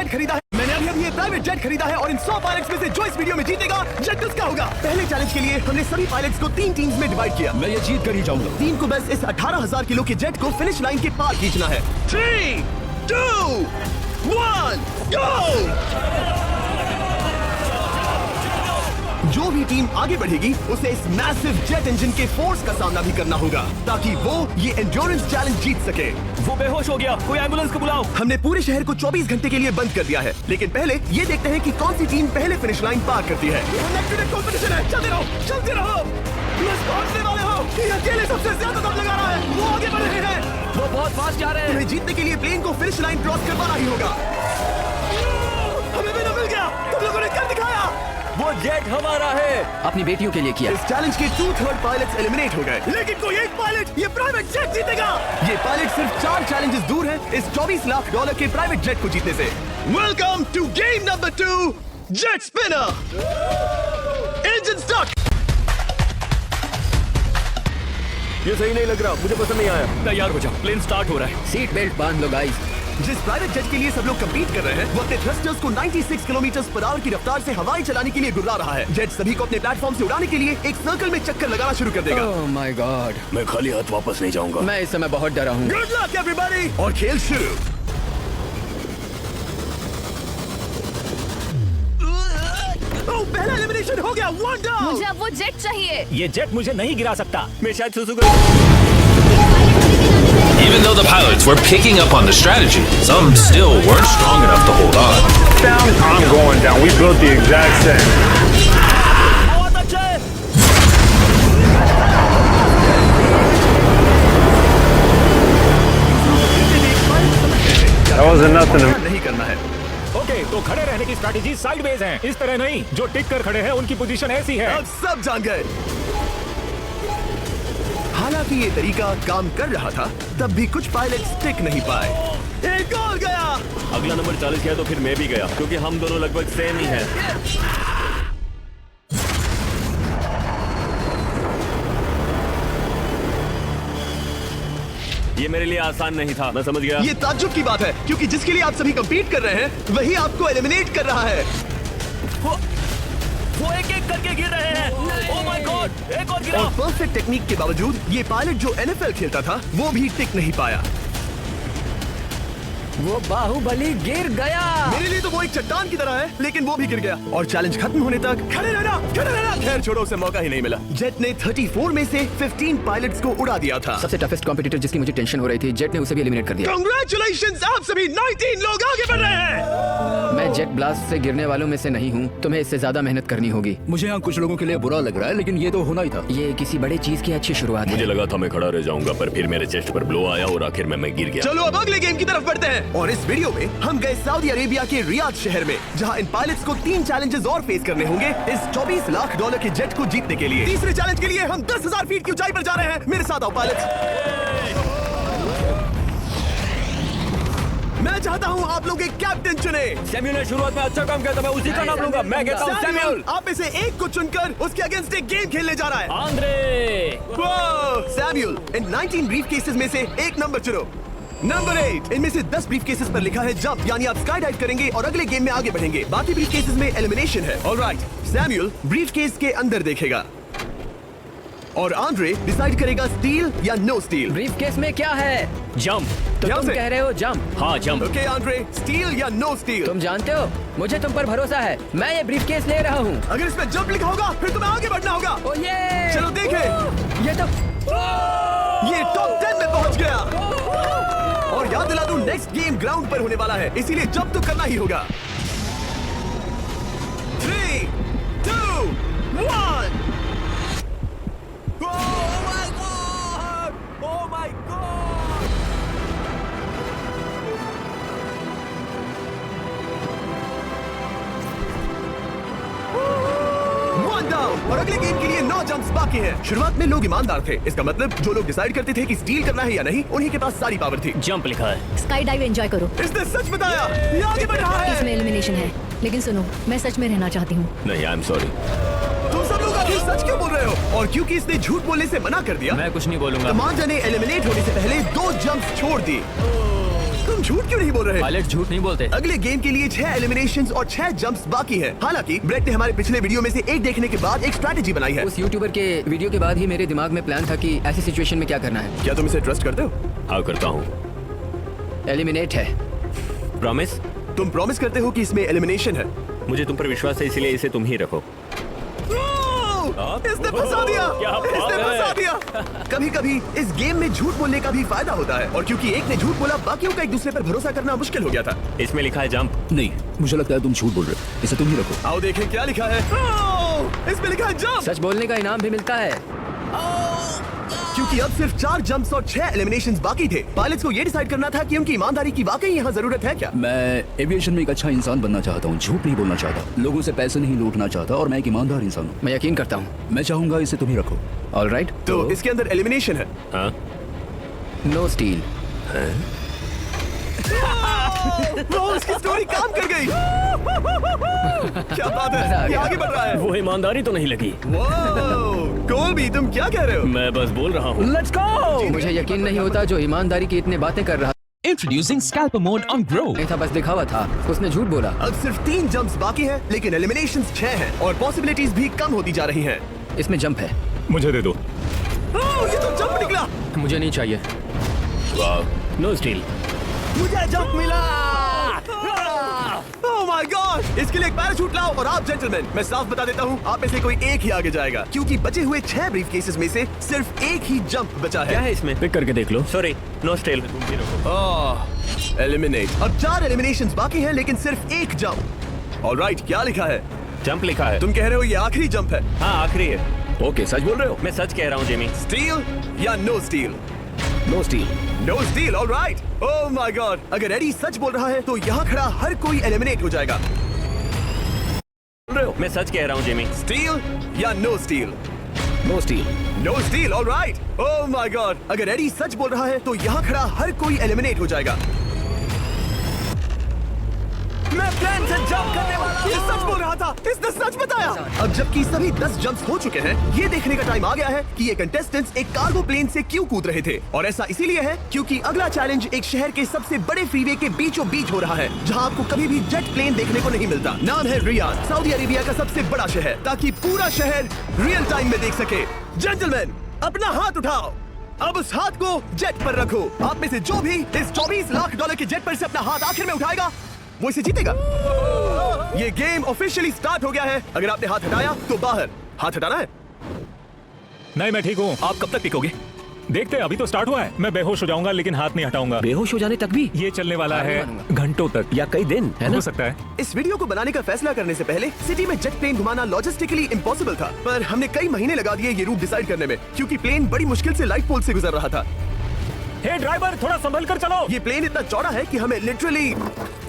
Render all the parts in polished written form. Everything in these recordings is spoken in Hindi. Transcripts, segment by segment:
जेट खरीदा है। मैंने अभी ये प्राइवेट जेट खरीदा है और इन 100 पायलट्स में से जो इस वीडियो में जीतेगा जेट उसका होगा। पहले चैलेंज के लिए हमने सभी पायलट्स को 3 टीम्स में डिवाइड किया। मैं ये जीत कर ही जाऊंगा। टीम को बस इस 18,000 किलो के जेट को फिनिश लाइन के पार खींचना है। 3, 2, 1, गो! जो भी टीम आगे बढ़ेगी उसे इस मैसिव जेट इंजन के फोर्स का सामना भी करना होगा ताकि वो ये एंड्योरेंस चैलेंज जीत सके। वो बेहोश हो गया, कोई एम्बुलेंस को बुलाओ। हमने पूरे शहर को 24 घंटे के लिए बंद कर दिया है, लेकिन पहले ये देखते हैं कि कौन सी टीम पहले फिनिश लाइन पार करती है। कंपटीशन है, चलते रहो, चलते रहो। पहुंचने वाले हो कि अकेले सबसे ज्यादा दम लगा रहा है, वो आगे बढ़ रहे हैं। वो बहुत फास्ट जा रहे हैं। तुम्हें जीतने के लिए प्लेन को फिनिश लाइन क्रॉस करवाना ही होगा। हमें भी मिल गया, तुम लोगों ने कर दिखाया। वो जेट हमारा है। अपनी बेटियों के लिए किया। इस चैलेंज के 2/3 पायलट्स एलिमिनेट हो गए, लेकिन कोई एक पायलट ये प्राइवेट जेट जीतेगा। ये पायलट सिर्फ 4 चैलेंजेस दूर है इस $24 लाख के प्राइवेट जेट को जीतने से। Welcome to game number 2, jet spinner. Engine start. ये सही नहीं लग रहा, मुझे पसंद नहीं आया। तैयार हो जाओ, प्लेन स्टार्ट हो रहा है। सीट बेल्ट बांध लो गाइस। जिस प्राइवेट जेट के लिए सब लोग कम्पीट कर रहे हैं वो अपने थ्रस्टर्स को 96 किलोमीटर पर आवर की रफ्तार से हवाएं चलाने के लिए गुर्रा रहा है। जेट सभी को अपने प्लेटफॉर्म से उड़ाने के लिए एक सर्कल में चक्कर लगाना शुरू कर देगा। ओह माय गॉड, मैं खाली हाथ वापस नहीं जाऊंगा। मैं इस समय बहुत डरा हूँ। गुड लक एवरीबॉडी, और खेल शुरू। पहला एलिमिनेशन हो गया, 1 डाउन। मुझे अब वो जेट चाहिए। ये जेट मुझे नहीं गिरा सकता। मैं शायद Even though the pilots were picking up on the strategy, some still weren't strong enough to hold on. Down, I'm going down. We built the exact same. That wasn't nothing to नहीं करना है। ओके, तो खड़े रहने की स्ट्रैटेजी साइडवेज है, इस तरह नहीं। जो टिक कर खड़े हैं उनकी पोजीशन ऐसी है। अब सब जान गए। हालांकि ये तरीका काम कर रहा था, तब भी कुछ पायलट टिक नहीं पाए। एक और गया। अगला नंबर 40 किया तो फिर मैं भी गया, क्योंकि हम दोनों लगभग सेम ही हैं। ये मेरे लिए आसान नहीं था, मैं समझ गया। ये ताज्जुब की बात है, क्योंकि जिसके लिए आप सभी कम्पीट कर रहे हैं वही आपको एलिमिनेट कर रहा है। वो एक एक करके गिर रहे हैं। ओह माय गॉड, एक और गिरा। और परफेक्ट टेक्निक के बावजूद ये पायलट जो NFL खेलता था वो भी टिक नहीं पाया। वो बाहुबली गिर गया। मेरे लिए तो वो एक चट्टान की तरह है, लेकिन वो भी गिर गया। और चैलेंज खत्म होने तक खड़े रहना, खड़े रहना। खैर छोड़ो, उसे मौका ही नहीं मिला। जेट ने 34 में से 15 पायलट्स को उड़ा दिया था। सबसे टफेस्ट कॉम्पिटिटर जिसकी मुझे टेंशन हो रही थी, जेट ने उसे भी एलिमिनेट कर दिया। कांग्रेचुलेशंस, आप सभी 19 लोग आगे बढ़ रहे हैं। मैं जेट ब्लास्ट से गिरने वालों में से नहीं हूँ। तुम्हें इससे ज्यादा मेहनत करनी होगी। मुझे यहाँ कुछ लोगों के लिए बुरा लग रहा है, लेकिन ये तो होना ही था। ये किसी बड़े चीज की अच्छी शुरुआत मुझे है। लगा था मैं खड़ा रह जाऊंगा, पर फिर मेरे चेस्ट पर ब्लो आया और आखिर में मैं गिर गया। चलो अब अगले गेम की तरफ बढ़ते हैं। और इस वीडियो में हम गए सऊदी अरेबिया के रियाद शहर में, जहां इन पायलट्स को 3 चैलेंजेस और फेस करने होंगे इस $24 लाख के जेट को जीतने के लिए। तीसरे चैलेंज के लिए हम 10,000 फीट की ऊंचाई पर जा रहे हैं। मेरे साथ आओ पायलट्स। मैं चाहता हूं आप लोग एक कैप्टन चुने। सैम्यूल ने शुरुआत में अच्छा काम किया था, मैं उसी का नाम लूंगा। मैं कहता हूं सैम्यूल। आप में से एक को चुनकर उसके अगेंस्ट एक गेम खेलने जा रहा है। आंद्रे। सैम्यूल, इन 19 ब्रीफ केसेस में से एक नंबर चुनो। नंबर 8। इनमें से 10 ब्रीफ केसेस पर लिखा है जंप, यानी आप स्काई डाइव करेंगे और अगले गेम में आगे बढ़ेंगे। बाकी ब्रीफ केसेस में एलिमिनेशन है। ऑलराइट, सैम्यूल ब्रीफ केस के अंदर देखेगा और आंद्रे डिसाइड करेगा स्टील या नो स्टील। ब्रीफ केस में क्या है? जंप। तो ध्यान तुम से। कह रहे हो जंप? हाँ जंप। ओके आंद्रे, स्टील या नो स्टील? तुम जानते हो, मुझे तुम पर भरोसा है। मैं ये ब्रीफ केस ले रहा हूँ। अगर इसमें जंप लिखा होगा फिर तुम्हें आगे बढ़ना होगा। ओ ये चलो देखें। ये तो ये टॉप 10 में पहुंच गया। और याद दिला दूं, नेक्स्ट गेम ग्राउंड पर होने वाला है, इसीलिए जंप तो करना ही होगा। 3, 2, 1। और अगले गेम के लिए 9 जंप्स बाकी हैं। शुरुआत में लोग ईमानदार थे, इसका मतलब जो लोग डिसाइड करते थे कि स्टील करना है या नहीं, उन्हीं के पास सारी पावर थी। जंप लिखा है। स्काई डाइव एंजॉय करो। इसने सच बताया, ये आगे बढ़ रहा है। इसमें एलिमिनेशन है, लेकिन सुनो, मैं सच में रहना चाहती हूँ। नहीं, आई एम सॉरी। तुम सब लोग आखिर सच क्यों बोल रहे हो? और क्योंकि इसने झूठ बोलने से मना कर दिया, मैं कुछ नहीं बोलूंगा। तमांजा ने एलिमिनेट होने से पहले 2 जंप्स छोड़ दी। तुम झूठ क्यों नहीं बोल रहे? पायलट झूठ नहीं बोलते। अगले गेम के लिए 6 एलिमिनेशंस और 6 जंप्स बाकी है। हालांकि ब्रेट ने हमारे पिछले वीडियो में से एक देखने के बाद एक स्ट्रैटेजी बनाई है। उस यूट्यूबर के वीडियो के बाद ही मेरे दिमाग में प्लान था कि ऐसी सिचुएशन में क्या करना है। क्या तुम इसे ट्रस्ट करते हो? हाँ करता हूँ। एलिमिनेट है। प्रॉमिस? तुम प्रॉमिस करते हो कि इसमें एलिमिनेशन है? मुझे तुम पर विश्वास है, इसीलिए इसे तुम ही रखो। इसने फंसा दिया। क्या बात इसने है? फंसा दिया। कभी कभी इस गेम में झूठ बोलने का भी फायदा होता है, और क्योंकि एक ने झूठ बोला, बाकियों का एक दूसरे पर भरोसा करना मुश्किल हो गया था। इसमें लिखा है जंप। नहीं, मुझे लगता है तुम झूठ बोल रहे हो। इसे तुम ही रखो। आओ देखें क्या लिखा है। इसमें लिखा है जंप। सच बोलने का इनाम भी मिलता है। क्योंकि अब सिर्फ 4 जंप्स और 6 एलिमिनेशंस बाकी थे। पायलट्स को ये डिसाइड करना था कि उनकी ईमानदारी की वाकई यहाँ जरूरत है क्या। मैं एविएशन में एक अच्छा इंसान बनना चाहता हूँ, झूठ नहीं बोलना चाहता, लोगों से पैसे नहीं लूटना चाहता, और मैं एक ईमानदार इंसान हूँ। मैं यकीन करता हूँ। मैं चाहूंगा इसे तुम ही रखो। ऑलराइट। तो इसके अंदर एलिमिनेशन है। हाँ। No steal. वो उसकी स्टोरी काम कर गई। क्या बात है, ये आगे बढ़ रहा है। वो ईमानदारी तो नहीं लगी। कोलबी, तुम क्या कह रहे हो? मैं बस बोल रहा हूँ। Let's go. मुझे यकीन नहीं होता जो ईमानदारी की इतने बातें कर रहा Introducing Scalper mode on Grow. नहीं था, बस दिखावा था। उसने झूठ बोला। अब सिर्फ 3 जंप्स बाकी हैं, लेकिन एलिमिनेशंस 6 हैं और पॉसिबिलिटीज भी कम होती जा रही हैं। इसमें जंप है। मुझे दे दो। ये तो जंप निकला। मुझे नहीं चाहिए। No steel. मुझे जंप मिला। ओह माय गॉड! इसके लिए एक पैराशूट लाओ। और आप जेंटलमैन, मैं साफ बता देता हूँ, आप में से कोई एक ही आगे जाएगा, क्योंकि बचे हुए 6 ब्रीफ केसेस में से सिर्फ एक ही जंप बचा क्या है। है इसमें? पिक करके देख लो। Sorry, no steal. एलिमिनेट। अब 4 एलिमिनेशंस बाकी हैं, लेकिन सिर्फ एक जंप। ऑलराइट, क्या लिखा है? जंप लिखा है। तुम कह रहे हो ये आखिरी जंप है? हाँ, आखिरी है। ओके, सच बोल रहे हो? मैं सच कह रहा हूँ जिमी। स्टील या no steal? No steal. No steal, alright. Oh my god! अगर एडी सच बोल रहा है तो यहाँ खड़ा हर कोई एलिमिनेट हो जाएगा। मैं सच कह रहा हूँ जिमी। स्टील या no steal? No steal. No steal, alright. Oh my god! अगर एडी सच बोल रहा है तो यहाँ खड़ा हर कोई एलिमिनेट हो जाएगा। मैं प्लेन से जंप करने वाला हूँ। ये सच बोल रहा था, इसने सच बताया। अब जबकि सभी 10 जंप्स हो चुके हैं, ये देखने का टाइम आ गया है कि ये कंटेस्टेंट्स एक कार्गो प्लेन से क्यों कूद रहे थे। और ऐसा इसीलिए है क्योंकि अगला चैलेंज एक शहर के सबसे बड़े फ्रीवे के बीचों बीच हो रहा है, जहाँ आपको कभी भी जेट प्लेन देखने को नहीं मिलता। नाम है रियाद, सऊदी अरेबिया का सबसे बड़ा शहर, ताकि पूरा शहर रियल टाइम में देख सके। जेंटलमैन, अपना हाथ उठाओ। अब उस हाथ को जेट पर रखो। आप में से जो भी इस $24 लाख के जेट पर से अपना हाथ आखिर में उठाएगा, वो इसे जीतेगा। ये गेम ऑफिशियली स्टार्ट हो गया है। अगर आपने हाथ हटाया तो बाहर। हाथ हटाना है। नहीं, मैं ठीक हूँ। आप कब तक टिकोगे? देखते हैं, अभी तो स्टार्ट हुआ है। मैं बेहोश हो जाऊंगा, लेकिन हाथ नहीं हटाऊंगा। बेहोश हो जाने तक भी? ये चलने वाला है घंटों तक या कई दिन, है ना? हो सकता है। इस वीडियो को बनाने का फैसला करने से पहले सिटी में जेट प्लेन घुमाना लॉजिस्टिकली इम्पॉसिबल था, पर हमने कई महीने लगा दिए ये रूट डिसाइड करने में, क्योंकि प्लेन बड़ी मुश्किल से लाइट पोल से गुजर रहा था। हे ड्राइवर, थोड़ा संभल कर चलो। ये प्लेन इतना चौड़ा है कि हमें लिटरली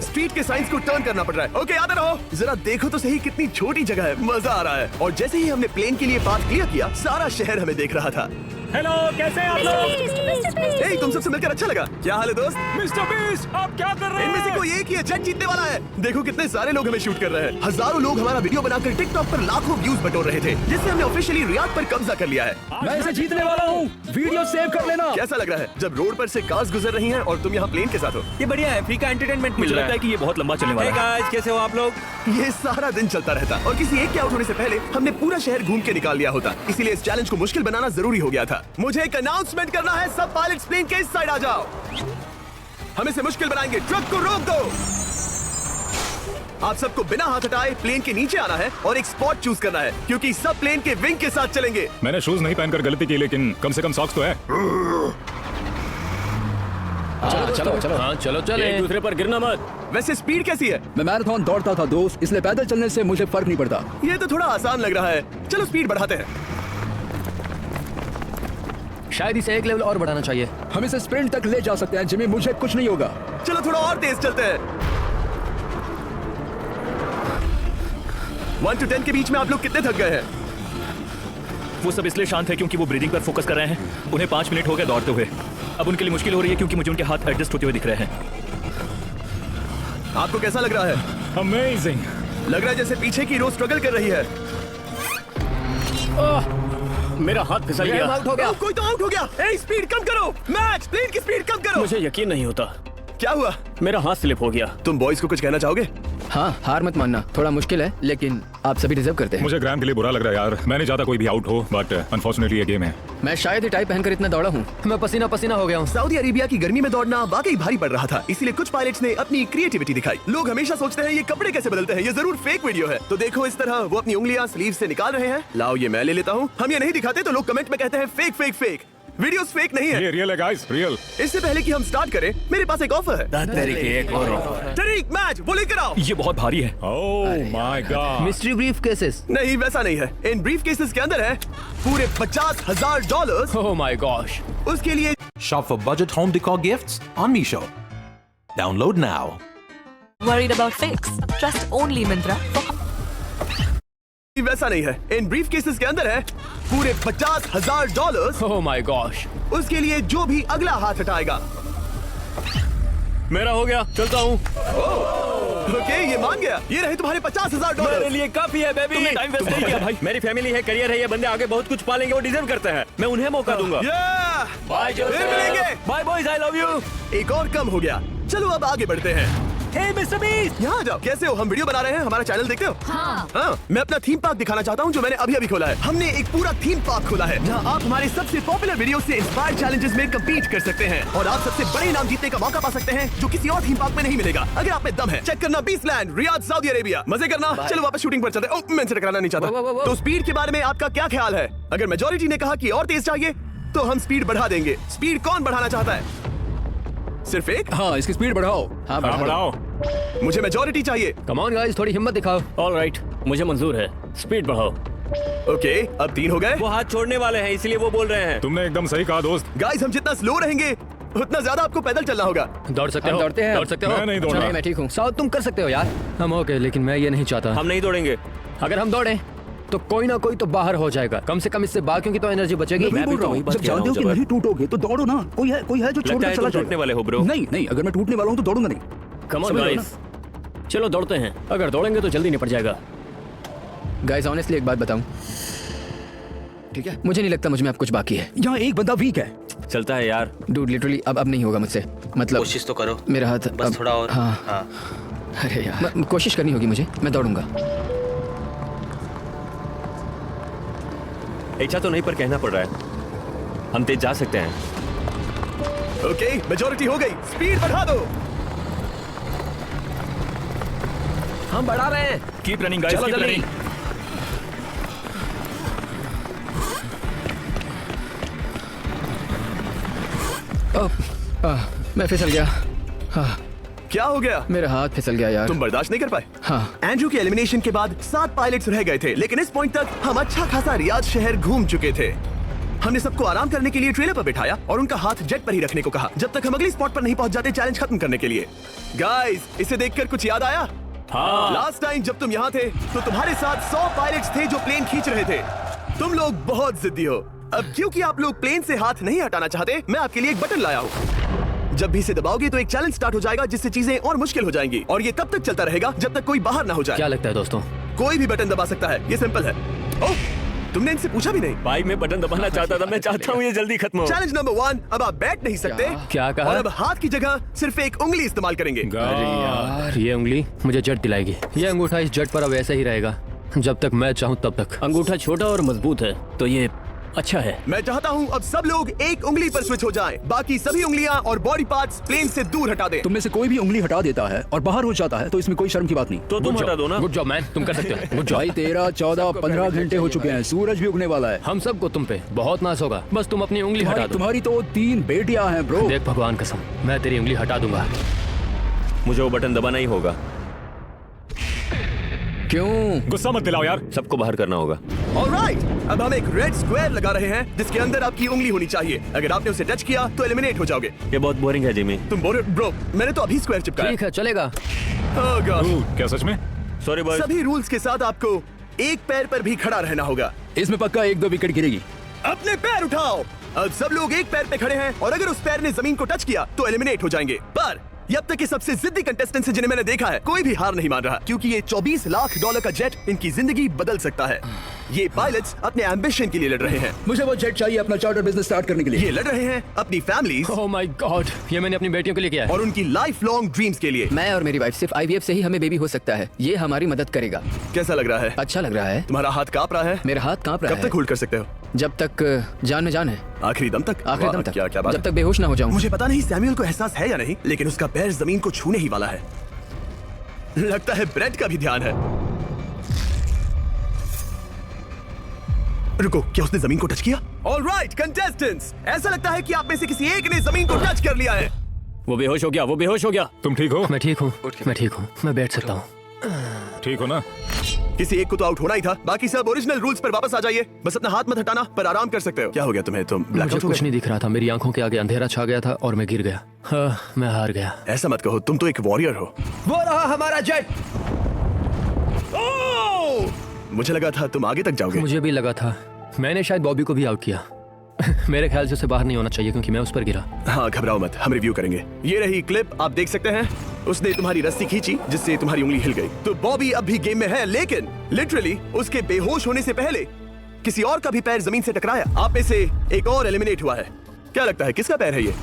स्ट्रीट के साइंस को टर्न करना पड़ रहा है। ओके, आते रहो। जरा देखो तो सही कितनी छोटी जगह है, मजा आ रहा है। और जैसे ही हमने प्लेन के लिए पाथ क्लियर किया, सारा शहर हमें देख रहा था। हेलो, कैसे हैं आप लोग? हे, तुम सबसे मिलकर अच्छा लगा। क्या हाल है दोस्त? मिस्टर बीस्ट, आप क्या कर रहे इनमें से हैं? कोई एक ही है जेट जीतने वाला है। देखो कितने सारे लोग हमें शूट कर रहे हैं। हजारों लोग हमारा वीडियो बनाकर टिकटॉक पर लाखों व्यूज बटोर रहे थे, जिससे हमने ऑफिशियली रियाद पर कब्जा कर लिया है। मैं इसे जीतने वाला हूँ। वीडियो सेव कर लेना। कैसा लग रहा है जब रोड पर से कार्स गुजर रही हैं और तुम यहाँ प्लेन के साथ हो? ये बढ़िया है, फ्री का एंटरटेनमेंट मिल रहा है। कि ये बहुत लंबा चलने वाला है। गाइस, कैसे हो आप लोग? ये सारा दिन चलता रहता और किसी एक के आउट होने से पहले हमने पूरा शहर घूम के निकाल लिया होता। इसीलिए इस चैलेंज को मुश्किल बनाना जरूरी हो गया था। मुझे एक अनाउंसमेंट करना है, सब पायलट्स प्लेन के इस साइड आ जाओ। हम इसे मुश्किल बनाएंगे, ट्रक को रोक दो। आप सबको बिना हाथ हटाए प्लेन के नीचे आना है और एक स्पॉट चूज करना है, क्योंकि सब प्लेन के विंग के साथ चलेंगे। मैंने शूज नहीं पहनकर गलती की, लेकिन कम से कम सॉक्स तो है। चलो चलो। हाँ चलो चले। एक दूसरे पर गिरना मत। वैसे स्पीड कैसी है? मैं मैराथन दौड़ता था दोस्त, इसलिए पैदल चलने से मुझे फर्क नहीं पड़ता। ये तो थोड़ा आसान लग रहा है। चलो स्पीड बढ़ाते हैं। शायद इसे एक लेवल और बढ़ाना चाहिए। हम इसे स्प्रिंट तक ले जा सकते हैं जिमी, मुझे कुछ नहीं होगा। चलो थोड़ा और तेज चलते हैं। 1 to 10 के बीच में आप लोग कितने थक गए हैं? वो सब इसलिए शांत है क्योंकि वो ब्रीदिंग पर फोकस कर रहे हैं। उन्हें 5 मिनट हो गए दौड़ते हुए। अब उनके लिए मुश्किल हो रही है क्योंकि मुझे उनके हाथ एडजस्ट होते हुए दिख रहे हैं। आपको कैसा लग रहा है? अमेजिंग। लग रहा है जैसे पीछे की रो स्ट्रगल कर रही है। मेरा हाथ फिसल गया। आउट हो गया। कोई तो आउट हो गया। ए, स्पीड कम करो। मैक्स, प्लेन की स्पीड कम करो। मुझे यकीन नहीं होता क्या हुआ? मेरा हाथ स्लिप हो गया। तुम बॉयज को कुछ कहना चाहोगे? हाँ, हार मत मानना। थोड़ा मुश्किल है लेकिन आप सभी डिजर्व करते हैं। मुझे ग्राम के लिए बुरा लग रहा है यार। मैं नहीं चाहता कोई भी आउट हो, बट अनफॉर्चुनेटली ये गेम है। मैं शायद ही टाई पहनकर इतना दौड़ा हूँ। मैं पसीना पसीना हो गया हूँ। सऊदी अरेबिया की गर्मी में दौड़ना वाकई भारी पड़ रहा था, इसीलिए कुछ पायलट्स ने अपनी क्रिएटिविटी दिखाई। लोग हमेशा सोचते हैं ये कपड़े कैसे बदलते हैं, ये जरूर फेक वीडियो है। तो देखो इस तरह वो अपनी उंगलियां स्लीव से निकाल रहे हैं। लाओ ये मैं ले लेता हूँ। हम ये नहीं दिखाते तो लोग कमेंट में कहते हैं fake fake fake. Videos fake नहीं है, ये रियल है गाइस, रियल। इससे पहले कि हम स्टार्ट करें, मेरे पास एक ऑफर है। एक और तरीक मैच वो लेकर आओ। ये बहुत भारी है। ओह my God. Mystery brief cases. नहीं वैसा नहीं है, इन ब्रीफ केसेस के अंदर है पूरे $50,000। Oh my gosh. उसके लिए Shop for budget home decor gifts on Meesho. Download now. Worried about fakes? Trust only Myntra for वैसा नहीं है, इन ब्रीफ केसेस के अंदर है पूरे $50,000। Oh my gosh. उसके लिए जो भी अगला हाथ हटाएगा। मेरा हो गया, चलता हूँ। ओके ये मान गया। ये रहे तुम्हारे $50,000। मेरे लिए काफी है बेबी। तुमने टाइम वेस्ट नहीं किया भाई। मेरी फैमिली है, करियर है, ये बंदे आगे बहुत कुछ पालेंगे, वो डिजर्व करते हैं। मैं उन्हें मौका दूंगा। बाय फिर मिलेंगे। Bye boys, I love you. एक और कम हो गया। चलो अब आगे बढ़ते हैं। हे मिस्टर बीस्ट, यहाँ जाओ। कैसे हो? हम वीडियो बना रहे हैं, हमारा चैनल देखते हो? हाँ। मैं अपना थीम पार्क दिखाना चाहता हूँ जो मैंने अभी खोला है। हमने एक पूरा थीम पार्क खोला है जहाँ आप हमारे सबसे पॉपुलर वीडियो से इंस्पायर्ड चैलेंजेस में कम्पीट कर सकते हैं और आप सबसे बड़े इनाम जीतने का मौका पा सकते हैं जो किसी और थीम पार्क में नहीं मिलेगा। अगर आप में दम है, चेक करना बीचलैंड, रियाद, सऊदी अरेबिया। मजे करना। चलो वापस शूटिंग पर चलते हैं। मैं इनसे टकराना नहीं चाहता। तो स्पीड के बारे में आपका क्या ख्याल है? अगर मेजोरिटी ने कहा कि और तेज चाहिए तो हम स्पीड बढ़ा देंगे। स्पीड कौन बढ़ाना चाहता है? सिर्फ एक? हाँ, इसकी स्पीड बढ़ाओ। हाँ बढ़ाओ। मुझे मेजोरिटी चाहिए। कम ऑन गाइस, थोड़ी हिम्मत दिखाओ। ऑलराइट, मुझे मंजूर है। स्पीड बढ़ाओ। ओके अब 3 हो गए। वो हाथ छोड़ने वाले हैं, इसलिए वो बोल रहे हैं। तुमने एकदम सही कहा दोस्त। गाइस हम जितना स्लो रहेंगे उतना ज्यादा आपको पैदल चलना होगा। दौड़ सकते हम हो? दौड़ते हैं। दौड़ सकते हो? मैं नहीं दौड़ चलो, रहा। मैं ठीक हूँ। साउथ तुम कर सकते हो यार। हम ओके, लेकिन मैं ये नहीं चाहता। हम नहीं दौड़ेंगे। अगर हम दौड़े तो कोई ना कोई तो बाहर हो जाएगा। कम से कम इससे बाकियों की तो एनर्जी बचेगी। मैं बोल रहा हूँ, जब जानते हो कि नहीं टूटोगे तो दौड़ो ना। कोई है जो छोड़ कर चला टूटने वाले हो ब्रो। नहीं, अगर मैं टूटने वाला हूँ तो दौड़ूंगा नहीं। कम ऑन समझ रहे हो गाइस, चलो दौड़ते हैं। अगर दौड़ेंगे तो जल्दी निपट जाएगा। गाइस ऑनेस्टली एक बात बताऊं, ठीक है? मुझे नहीं लगता मुझ में अब कुछ बाकी है। यहाँ एक बंदा वीक है। चलता है यार। डूड लिटरली अब नहीं होगा मुझसे। मतलब कोशिश तो करो। मेरा हाथ बस थोड़ा और। हाँ। अरे यार, कोशिश करनी होगी मुझे। मैं दौड़ूंगा। इच्छा तो नहीं पर कहना पड़ रहा है। हम तेज जा सकते हैं। ओके मेजोरिटी हो गई। स्पीड बढ़ा दो। हम बढ़ा रहे हैं। Keep running guys, keep running. मैं फिसल गया। क्या हो गया? मेरा हाथ फिसल गया यार। तुम बर्दाश्त नहीं कर पाए? हाँ। एंड्रू के एलिमिनेशन के बाद 7 पायलट्स रह गए थे, लेकिन इस पॉइंट तक हम अच्छा खासा रियाद शहर घूम चुके थे। हमने सबको आराम करने के लिए ट्रेलर पर बिठाया और उनका हाथ जेट पर ही रखने को कहा जब तक हम अगली स्पॉट पर नहीं पहुंच जाते चैलेंज खत्म करने के लिए। गाइस इसे देखकर कुछ याद आया? हाँ। लास्ट टाइम जब तुम यहाँ थे तो तुम्हारे साथ 100 पायलट्स थे जो प्लेन खींच रहे थे। तुम लोग बहुत जिद्दी हो। अब क्योंकि आप लोग प्लेन से हाथ नहीं हटाना चाहते, मैं आपके लिए एक बटन लाया हूँ। जब भी इसे दबाओगे तो एक चैलेंज स्टार्ट हो जाएगा जिससे चीजें और मुश्किल हो जाएंगी और ये तब तक चलता रहेगा जब तक कोई बाहर ना हो जाए। क्या लगता है दोस्तों? कोई भी बटन दबा सकता है, ये सिंपल है। ओह, तुमने इनसे पूछा भी नहीं। भाई मैं बटन दबाना चाहता था, मैं चाहता हूँ ये जल्दी खत्म हो। चैलेंज नंबर 1, अब आप बैठ नहीं सकते। क्या कहा? और अब हाथ की जगह सिर्फ एक उंगली इस्तेमाल करेंगे। अरे यार, ये उंगली मुझे जट दिलाएगी। ये अंगूठा इस जट पर अब ऐसा ही रहेगा जब तक मैं चाहूँ तब तक। अंगूठा छोटा और मजबूत है तो ये अच्छा है। मैं चाहता हूँ अब सब लोग एक उंगली पर स्विच हो जाएं। बाकी सभी उंगलियां और बॉडी पार्ट्स प्लेन से दूर हटा दें। तुम में से कोई भी उंगली हटा देता है और बाहर हो जाता है तो इसमें कोई शर्म की बात नहीं। तो तुम हटा दो ना। गुड जॉब मैन, तुम कर सकते हो। Good job. भाई 13, 14, 15 घंटे हो चुके हैं। सूरज भी उगने वाला है। हम सबको तुम पे बहुत नाज होगा, बस तुम अपनी उंगली हटा दो। तुम्हारी तो 3 बेटियां हैं ब्रो। देख भगवान कसम, मैं तेरी उंगली हटा दूंगा। मुझे वो बटन दबाना ही होगा। क्यों? गुस्सा मत दिलाओ यार। सबको बाहर करना होगा। ऑलराइट, अब हम एक रेड स्क्वायर लगा रहे हैं जिसके अंदर आपकी उंगली होनी चाहिए। अगर आपने उसे टच किया तो एलिमिनेट हो जाओगे। ये बहुत बोरिंग है जिमी। तुम बोल रहे ब्रो, मैंने तो अभी स्क्वायर चिपकाया। ठीक है, चलेगा। Oh God. क्या सच में? Sorry boy. सभी रूल्स के साथ आपको एक पैर पर भी खड़ा रहना होगा। इसमें पक्का 1-2 विकेट गिरेगी। अपने पैर उठाओ। अब सब लोग एक पैर पे खड़े हैं और अगर उस पैर ने जमीन को टच किया तो एलिमिनेट हो जाएंगे। पर ये अब तक के सबसे जिद्दी कंटेस्टेंट जिन्हें मैंने देखा है, कोई भी हार नहीं मान रहा क्योंकि ये $24 लाख का जेट इनकी जिंदगी बदल सकता है। ये पायलट्स अपने एम्बिशन के लिए लड़ रहे हैं। मुझे वो जेट चाहिए अपना चार्टर बिजनेस स्टार्ट करने के लिए। ये लड़ रहे हैं अपनी फैमिलीज ओह माय गॉड, ये मैंने अपनी बेटियों के लिए किया है। और उनकी लाइफ लॉन्ग ड्रीम्स के लिए। मैं और मेरी वाइफ सिर्फ IVF से ही हमें बेबी हो सकता है। ये हमारी मदद करेगा। कैसा लग रहा है? अच्छा लग रहा है। तुम्हारा हाथ कांप रहा है? मेरा हाथ कांप रहा कब है। तक होल्ड कर सकते हो? जब तक जान में जान है। आखिरी दम तक? आखिरी वाह, दम तक। क्या बात जब है। तक बेहोश ना हो जाऊं। मुझे पता नहीं सैमुअल को एहसास है या नहीं, लेकिन उसका पैर जमीन को छूने ही वाला है। लगता है ब्रेट का भी ध्यान है। रुको, क्या उसने जमीन को टच किया? ऑलराइट कंटेस्टेंट्स, ऐसा लगता है कि आप में से किसी एक ने जमीन को टच कर लिया है। वो बेहोश हो गया, वो बेहोश हो गया। तुम ठीक हो? मैं ठीक हूँ, मैं ठीक हूँ, मैं बैठ सकता हूँ। ठीक हो ना? किसी एक को तो आउट होना ही था। बाकी सब ओरिजिनल रूल्स पर वापस आ जाइए। बस अपना हाथ मत हटाना, पर आराम कर सकते हो। क्या हो गया तुम्हें? तुम मुझे ब्लैकआउट हो कुछ गए? नहीं दिख रहा था, मेरी आंखों के आगे अंधेरा छा गया था और मैं गिर गया। हाँ, मैं हार गया। ऐसा मत कहो, तुम तो एक वॉरियर हो। वो रहा हमारा जेट। मुझे लगा था तुम आगे तक जाओगे। मुझे भी लगा था। मैंने शायद बॉबी को भी आउट किया। मेरे ख्याल से उसे बाहर नहीं होना चाहिए क्योंकि मैं उस पर गिरा। हाँ, घबराओ मत, हम रिव्यू करेंगे। ये रही क्लिप, आप देख सकते हैं। उसने तुम्हारी रस्सी खींची जिससे तुम्हारी उंगली हिल गई। तो बॉबी अब भी गेम में है, लेकिन लिटरली उसके बेहोश होने से पहले किसी और का भी पैर जमीन से टकराया। आप में से एक और एलिमिनेट हुआ है। क्या लगता है किसका पैर है ये?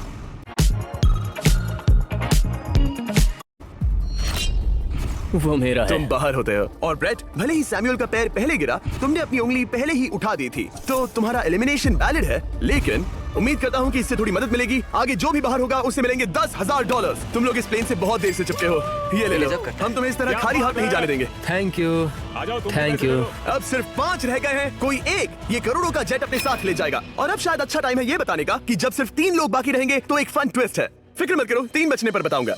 वो मेरा है। तुम बाहर होते हो। और ब्रेट, भले ही सैमुअल का पैर पहले गिरा, तुमने अपनी उंगली पहले ही उठा दी थी, तो तुम्हारा एलिमिनेशन वैलिड है। लेकिन उम्मीद करता हूँ कि इससे थोड़ी मदद मिलेगी। आगे जो भी बाहर होगा उसे मिलेंगे $10,000। तुम लोग इस प्लेन से बहुत देर से चिपके हो। ये ले लो, हम तुम्हें इस तरह खाली हाथ नहीं जाने देंगे। थैंक यू, आ जाओ तुम। Thank you. अब सिर्फ 5 रह गए हैं। कोई एक ये करोड़ों का जेट अपने साथ ले जाएगा। और अब शायद अच्छा टाइम है ये बताने का कि जब सिर्फ 3 लोग बाकी रहेंगे तो एक फन ट्विस्ट है। फिक्र मत करो, 3 बचने पर बताऊंगा।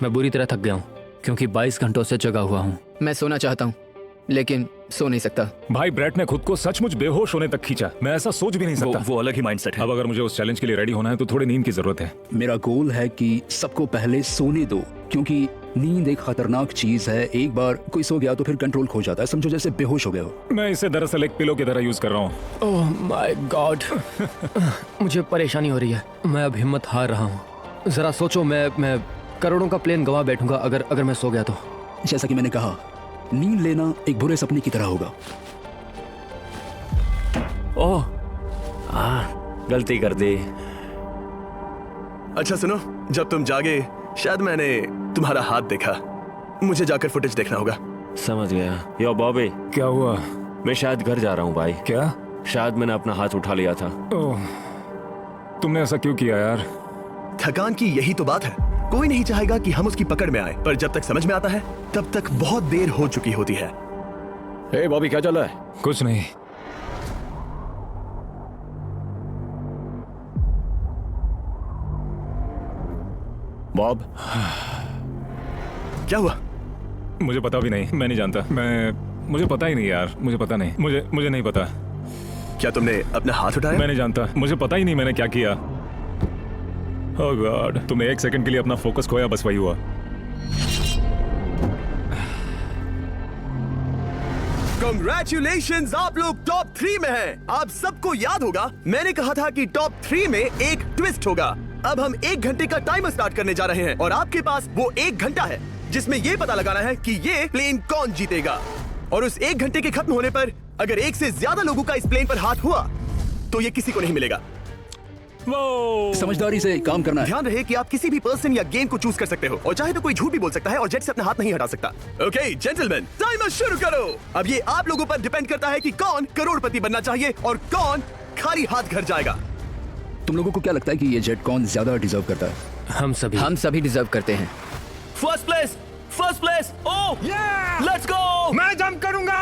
मैं बुरी तरह थक गया हूँ क्योंकि 22 घंटों से जगा हुआ हूँ। मैं सोना चाहता हूँ लेकिन सो नहीं सकता। भाई ब्रेट ने खुद को सचमुच बेहोश होने तक खींचा। मैं ऐसा सोच भी नहीं सकता। वो अलग ही माइंडसेट है। अब अगर मुझे उस चैलेंज के लिए रेडी होना है तो थोड़ी नींद की जरूरत है। मेरा गोल है कि सबको पहले सोने दो, क्योंकि नींद एक खतरनाक चीज है। एक बार कोई सो गया तो फिर कंट्रोल खो जाता है। समझो जैसे बेहोश हो गए हो। मैं इसे दरअसल एक पिलो की तरह यूज कर रहा हूँ। ओह माय गॉड, मुझे परेशानी हो रही है। मैं अब हिम्मत हार रहा हूँ। जरा सोचो, मैं करोड़ों का प्लेन गवा बैठूंगा अगर मैं सो गया तो। जैसा कि मैंने कहा, नींद लेना एक बुरे सपने की तरह होगा। ओह, गलती कर दी। अच्छा सुनो, जब तुम जागे शायद मैंने तुम्हारा हाथ देखा। मुझे जाकर फुटेज देखना होगा। समझ गया। यो बॉबी, क्या हुआ? मैं शायद घर जा रहा हूँ भाई। क्या? शायद मैंने अपना हाथ उठा लिया था। ओह, तुमने ऐसा क्यों किया यार? थकान की यही तो बात है। कोई नहीं चाहेगा कि हम उसकी पकड़ में आए, पर जब तक समझ में आता है तब तक बहुत देर हो चुकी होती है। हे बॉबी, क्या चल रहा है? कुछ नहीं। बॉब, क्या हुआ? मुझे पता भी नहीं, मैं नहीं जानता। मुझे पता ही नहीं यार, मुझे पता नहीं। मुझे नहीं पता। क्या तुमने अपना हाथ उठाया? मैं नहीं जानता, मुझे पता ही नहीं मैंने क्या किया। ओह गॉड, तुमने 1 सेकंड के लिए अपना फोकस खोया, बस वही हुआ। Congratulations, आप लोग टॉप 3 में हैं। आप सबको याद होगा मैंने कहा था कि टॉप 3 में एक ट्विस्ट होगा। अब हम 1 घंटे का टाइमर स्टार्ट करने जा रहे हैं और आपके पास वो 1 घंटा है जिसमें ये पता लगाना है कि ये प्लेन कौन जीतेगा। और उस 1 घंटे के खत्म होने पर अगर 1 से ज्यादा लोगों का इस प्लेन पर हाथ हुआ तो ये किसी को नहीं मिलेगा। समझदारी से काम करना है। ध्यान रहे कि आप किसी भी पर्सन या गेम को चूज कर सकते हो और चाहे तो कोई झूठ भी बोल सकता है और जेट से अपना हाथ नहीं हटा सकता। ओके जेंटलमैन, टाइमर शुरू करो। अब ये आप लोगों पर डिपेंड करता है कि कौन करोड़पति बनना चाहिए और कौन खाली हाथ घर जाएगा। तुम लोगों को क्या लगता है कि ये जेट कौन ज्यादा डिजर्व करता है? हम सभी डिजर्व करते हैं। First place. Oh, let's go. मैं जंप करूंगा।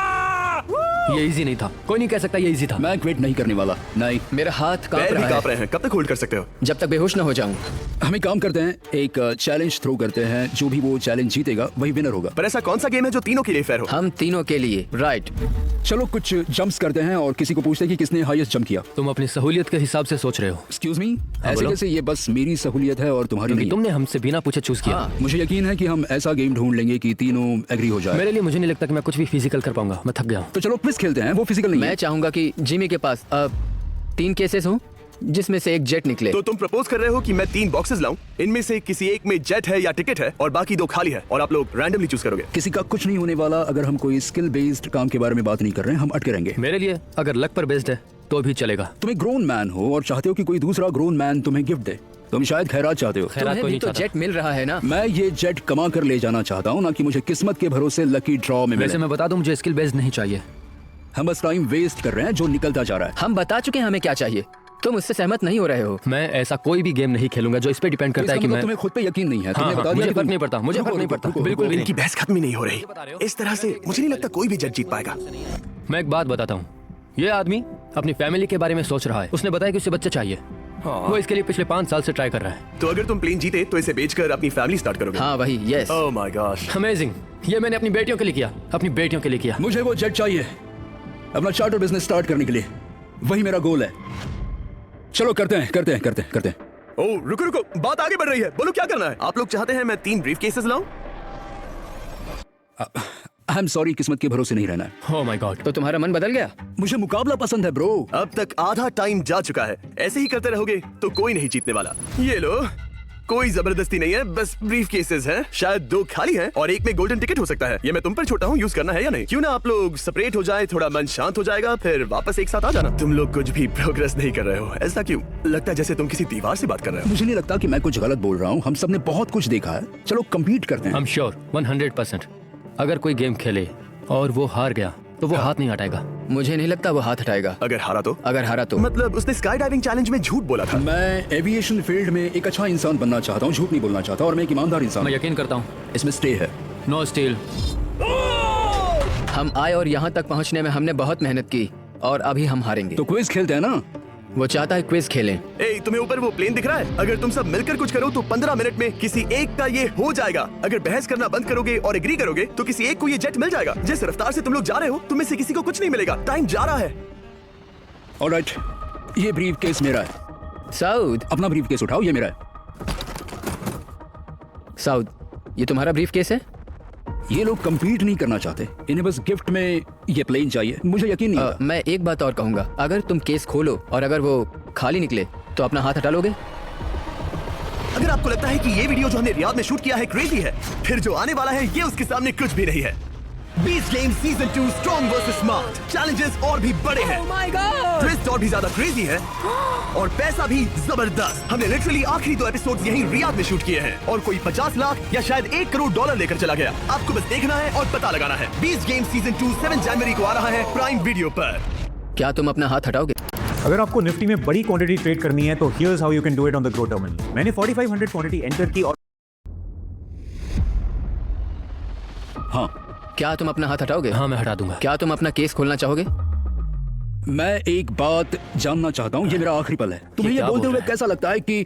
ये इजी नहीं था, कोई नहीं कह सकता ये इजी था। मैं क्विट नहीं करने वाला। नहीं, मेरा हाथ कांप पैर भी रहा कांप है। रहे हैं। कब तक होल्ड कर सकते हो? जब तक बेहोश ना हो जाऊं। हम एक काम करते हैं, एक चैलेंज थ्रो करते हैं। जो भी वो चैलेंज जीतेगा वही विनर होगा। पर ऐसा कौन सा गेम है जो तीनों के लिए फेयर हो? हम तीनों के लिए, राइट। चलो कुछ जंप्स करते हैं और किसी को पूछते हैं कि किसने हाईएस्ट जंप किया। तुम अपनी सहूलियत के हिसाब से सोच रहे हो। एक्सक्यूज मी, ऐसे बोलो। कैसे? ये बस मेरी सहूलियत है और तुम्हारी क्योंकि नहीं। तुमने हमसे बिना पूछे चूज किया। हाँ, मुझे यकीन है कि हम ऐसा गेम ढूंढ लेंगे कि तीनों एग्री हो जाए। मेरे लिए मुझे नहीं लगता कि मैं कुछ भी फिजिकल कर पाऊंगा। मैं थक गया हूँ। तो चलो क्विज खेलते हैं। वो फिजिकल नहीं मैं है। चाहूंगा कि जिमी के पास 3 केसेस हों जिसमें से एक जेट निकले। तो तुम प्रपोज कर रहे हो कि मैं 3 बॉक्सेस लाऊं, इनमें से किसी एक में जेट है या टिकट है और बाकी 2 खाली है, और आप लोग रैंडमली चूज करोगे। किसी का कुछ नहीं होने वाला अगर हम कोई स्किल बेस्ड काम के बारे में बात नहीं कर रहे हैं, हम अटके रहेंगे। मेरे लिए अगर लक पर बेस्ड है तो भी चलेगा। तुम एक ग्रोन मैन हो और चाहते हो कि कोई दूसरा ग्रोन मैन तुम्हें गिफ्ट दे। तुम शायद खैरात चाहते हो। तुम्हें भी तो जेट मिल रहा है ना। मैं ये जेट कमा कर ले जाना चाहता हूँ, ना कि मुझे किस्मत के भरोसे लकी ड्रॉ में मिले। वैसे मैं बता दूं, मुझे स्किल बेस्ड नहीं चाहिए। हम बस टाइम वेस्ट कर रहे हैं जो निकलता जा रहा है। हम बता चुके हैं हमें क्या चाहिए। तुम उससे सहमत नहीं हो रहे हो। मैं ऐसा कोई भी गेम नहीं खेलूंगा जो इस पे डिपेंड करता है कि मैं। तुम्हें खुद पे यकीन नहीं है। तुमने बता दिया मुझे कि फर्क नहीं पड़ता, मुझे फर्क नहीं पड़ता, बिल्कुल भी इनकी बहस खत्म ही नहीं हो रही। इस तरह से मुझे नहीं लगता कोई भी जज जीत पाएगा। मैं एक बात बताता हूँ, ये आदमी अपनी फैमिली के बारे में सोच रहा है। उसने बताया कि उसे बच्चे चाहिए। वो इसके लिए पिछले 5 साल से ट्राई कर रहा है। तो अगर तुम प्लेन जीते तो इसे बेचकर अपनी फैमिली स्टार्ट करोगे? हाँ वही, yes. Oh my gosh, amazing. ये मैंने अपनी बेटियों के लिए किया, अपनी बेटियों के लिए किया। मुझे वो जेट चाहिए अपना चार्टर बिजनेस स्टार्ट करने के लिए। वही मेरा गोल है। चलो करते हैं। ओह रुको, बात आगे बढ़ रही है। बोलो क्या करना है? आप लोग चाहते हैं मैं 3 ब्रीफ केसेस लाऊं? आई एम सॉरी, किस्मत के भरोसे नहीं रहना है। ओह माय गॉड। तो तुम्हारा मन बदल गया? मुझे मुकाबला पसंद है ब्रो। अब तक आधा टाइम जा चुका है। ऐसे ही करते रहोगे तो कोई नहीं जीतने वाला। ये लो, कोई जबरदस्ती नहीं है, बस ब्रीफ केसेस हैं। शायद 2 खाली हैं और एक में गोल्डन टिकट हो सकता है। ये मैं तुम पर छोटा हूँ, यूज करना है या नहीं? क्यों ना आप लोग सेपरेट हो जाए, थोड़ा मन शांत हो जाएगा, फिर वापस एक साथ आ जाना। तुम लोग कुछ भी प्रोग्रेस नहीं कर रहे हो। ऐसा क्यों? लगता है जैसे तुम किसी दीवार से बात कर रहे हो। मुझे नहीं लगता कि मैं कुछ गलत बोल रहा हूँ। हम सबने बहुत कुछ देखा है। चलो कम्पीट करते हैं। I'm sure 100%। अगर कोई गेम खेले और वो हार गया तो वो हाथ नहीं हटाएगा। मुझे नहीं लगता वो हाथ हटाएगा। अगर हारा तो? अगर हारा तो मतलब उसने स्काई डाइविंग चैलेंज में झूठ बोला था। मैं एविएशन फील्ड में एक अच्छा इंसान बनना चाहता हूँ, झूठ नहीं बोलना चाहता, और मैं एक ईमानदार इंसान। मैं यकीन करता हूँ इसमें स्टे है। No steal. हम आए और यहाँ तक पहुँचने में हमने बहुत मेहनत की और अभी हम हारेंगे। तो क्विज खेलते हैं ना? वो चाहता है क्विज खेलें। तुम्हें ऊपर वो प्लेन दिख रहा है? अगर तुम सब मिलकर कुछ करो तो 15 मिनट में किसी एक का ये हो जाएगा। अगर बहस करना बंद करोगे और एग्री करोगे तो किसी एक को ये जेट मिल जाएगा। जिस रफ्तार से तुम लोग जा रहे हो, तुम में से किसी को कुछ नहीं मिलेगा। टाइम जा रहा है। ऑलराइट, ये ब्रीफ केस मेरा है। साउद, अपना ब्रीफ केस उठाओ, ये मेरा है। साउद, ये तुम्हारा ब्रीफ केस है? ये लोग compete नहीं करना चाहते, इन्हें बस गिफ्ट में ये प्लेन चाहिए। मुझे यकीन नहीं। मैं एक बात और कहूंगा, अगर तुम केस खोलो और अगर वो खाली निकले तो अपना हाथ हटा लोगे? अगर आपको लगता है कि ये वीडियो जो हमने रियाद में शूट किया है क्रेजी है, फिर जो आने वाला है ये उसके सामने कुछ भी नहीं है। Beach game season 2 strong versus smart. Challenges और भी बड़े हैं। ट्विस्ट और भी ज्यादा क्रेजी है और पैसा भी जबरदस्त। हमने लिटरली आखिरी 2 एपिसोड्स यहीं रियाद में शूट किए हैं और कोई 50 लाख या शायद $1 करोड़ लेकर चला गया। आपको बस देखना है और पता लगाना है। बीच गेम सीजन 2 7 जनवरी को आ रहा है प्राइम वीडियो पर। क्या तुम अपना हाथ हटाओगे? अगर आपको निफ्टी में बड़ी क्वांटिटी ट्रेड करनी है तो here's how you can do it on the Groww terminal. मैंने 4500 क्वांटिटी एंटर की और हाँ, क्या तुम अपना हाथ हटाओगे? हाँ, मैं हटा दूंगा। क्या तुम अपना केस खोलना चाहोगे? मैं एक बात जानना चाहता हूँ, ये मेरा आखिरी पल है। तुम्हें ये बोलते हुए कैसा लगता है कि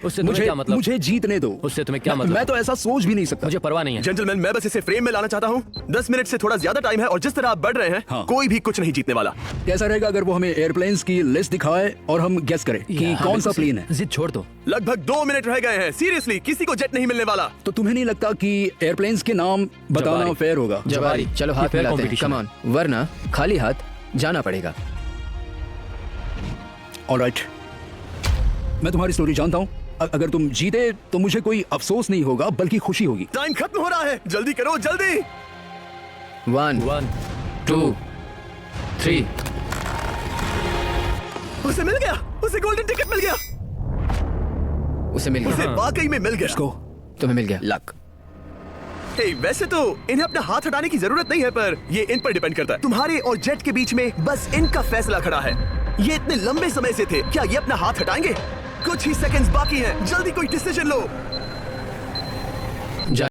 मुझे जीतने दो? उससे तुम्हें क्या मतलब? मैं तो ऐसा सोच भी नहीं सकता। मुझे परवाह नहीं है। जेंटलमैन, मैं बस इसे फ्रेम में लाना चाहता हूँ। 10 मिनट से थोड़ा ज्यादा टाइम है और जिस तरह आप बढ़ रहे हैं, कोई भी कुछ नहीं जीतने वाला। कैसा रहेगा अगर वो हमें एयरप्लेन्स की लिस्ट दिखाए और हम गेस करें कि कौन सा प्लेन है? जिद छोड़ दो। लगभग 2 मिनट रह गए हैं। सीरियसली, किसी को जेट नहीं मिलने वाला। तो तुम्हें नहीं लगता कि एयरप्लेन्स के नाम बताना फेयर होगा? जवारी, चलो हाथ मिलाते हैं, कम ऑन, वरना खाली हाथ जाना पड़ेगा। ऑलराइट, मैं तुम्हारी स्टोरी जानता हूँ। अगर तुम जीते तो मुझे कोई अफसोस नहीं होगा बल्कि खुशी होगी। टाइम खत्म हो रहा है, जल्दी करो, जल्दी। 1 2 3। उसे मिल गया, उसे गोल्डन टिकट मिल गया। उसे मिल गया, उसे वाकई में मिल गया। तुम्हें मिल गया। लक। वैसे तो इन्हें अपना हाथ हटाने की जरूरत नहीं है, पर ये इन पर डिपेंड करता है। तुम्हारे और जेट के बीच में बस इनका फैसला खड़ा है। ये इतने लंबे समय से थे, क्या ये अपना हाथ हटाएंगे? कुछ ही सेकंड्स बाकी हैं, जल्दी कोई डिसीजन लो।